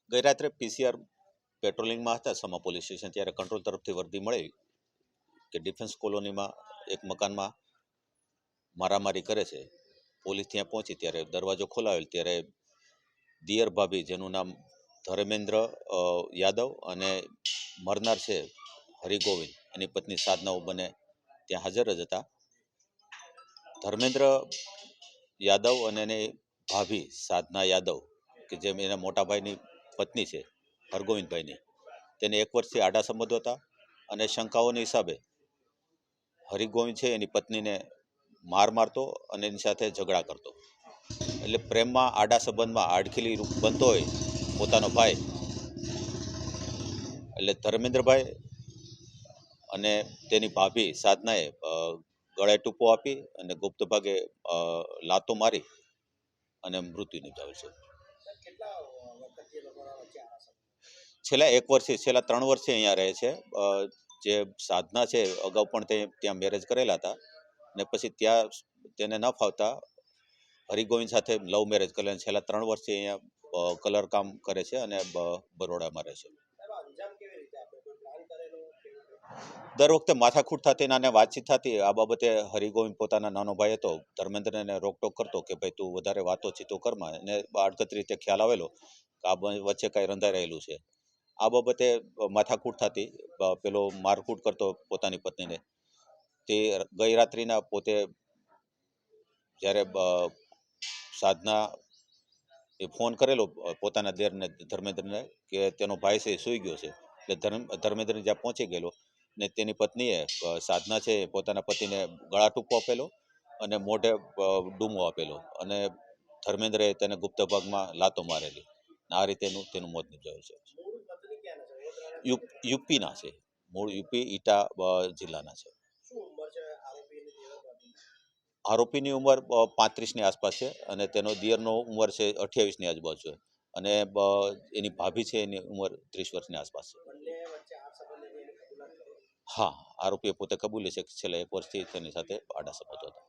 ગઈ રાત્રે પીસીઆર પેટ્રોલિંગમાં હતા સમા પોલીસ સ્ટેશન, ત્યારે કંટ્રોલ તરફથી વર્દી મળી કે ડિફેન્સ કોલોનીમાં એક મકાનમાં મારામારી કરે છે. પોલીસ ત્યાં પહોંચી ત્યારે દરવાજો ખોલાવેલ ત્યારે દિયર ભાભી, જેનું નામ ધર્મેન્દ્ર યાદવ અને મરનાર છે હરિગોવિંદ, એની પત્ની સાધનાઓ બંને ત્યાં હાજર જ હતા. ધર્મેન્દ્ર યાદવ અને એની ભાભી સાધના યાદવ, કે જેમ એના મોટા ભાઈની પત્ની છે હરગોવિંદભાઈની, તેને 1 વર્ષથી આડા સંબંધો હતા અને શંકાઓના હિસાબે હરિગોવિંદ છે એની પત્નીને માર મારતો અને એની સાથે ઝઘડા કરતો. એટલે પ્રેમમાં, આડા સંબંધમાં આડખીલી બનતો હોય પોતાનો ભાઈ, એટલે ધર્મેન્દ્રભાઈ અને તેની ભાભી સાધનાએ ગળે ટૂંપો આપી અને ગુપ્ત ભાગે લાતો મારી અને મૃત્યુ નિપજાવેલ છે. છેલ્લા 1 વર્ષથી, છેલ્લા 3 વર્ષથી અહીંયા રહે છે. જે સાધના છે અગાઉ પણ ત્યાં મેરેજ કરેલા હતા ને પછી ત્યાં તેને ન ફાવતા હરિગોવિંદ સાથે લવ મેરેજ કરેલા. છેલ્લા 3 વર્ષથી અહીંયા કલર કામ કરે છે અને બરોડામાં રહે છે. દર વખતે માથાકૂટ થતી અને વાતચીત થતી. આ બાબતે હરિગોવિંદ પોતાના નાનો ભાઈ હતો ધર્મેન્દ્રને રોકટોક કરતો કે ભાઈ તું વધારે વાતો ચીતો કરમાં, એને આડકત રીતે ખ્યાલ આવેલો કે આ વચ્ચે કાંઈ રંધાઈ રહેલું છે. આ બાબતે માથાકૂટ થતી, પેલો મારકૂટ કરતો પોતાની પત્નીને. તે ગઈ રાત્રિના પોતે જ્યારે સાધના એ ફોન કરેલો પોતાના દેરને ધર્મેન્દ્રને કે તેનો ભાઈ છે એ સૂઈ ગયો છે, એટલે ધર્મેન્દ્ર જ્યાં પહોંચી ગયેલો ને તેની પત્નીએ સાધના છે પોતાના પતિને ગળા ટૂંપો આપેલો અને મોઢે ડૂમો આપેલો અને ધર્મેન્દ્રએ તેને ગુપ્ત ભાગમાં લાતો મારેલી. આ રીતે તેનું મોત નિપજાયું છે. યુપીના છે, મૂળ યુપી ઈટા જિલ્લાના છે. આરોપીની ઉંમર 35ની આસપાસ છે અને તેનો દિયરનો ઉંમર છે 28ની આજુબાજુ છે અને એની ભાભી છે એની ઉંમર 30 વર્ષની આસપાસ છે. હા, આરોપીએ પોતે કબૂલે છે કે છેલ્લા 1 વર્ષથી તેની સાથે આડા સંબંધો હતા.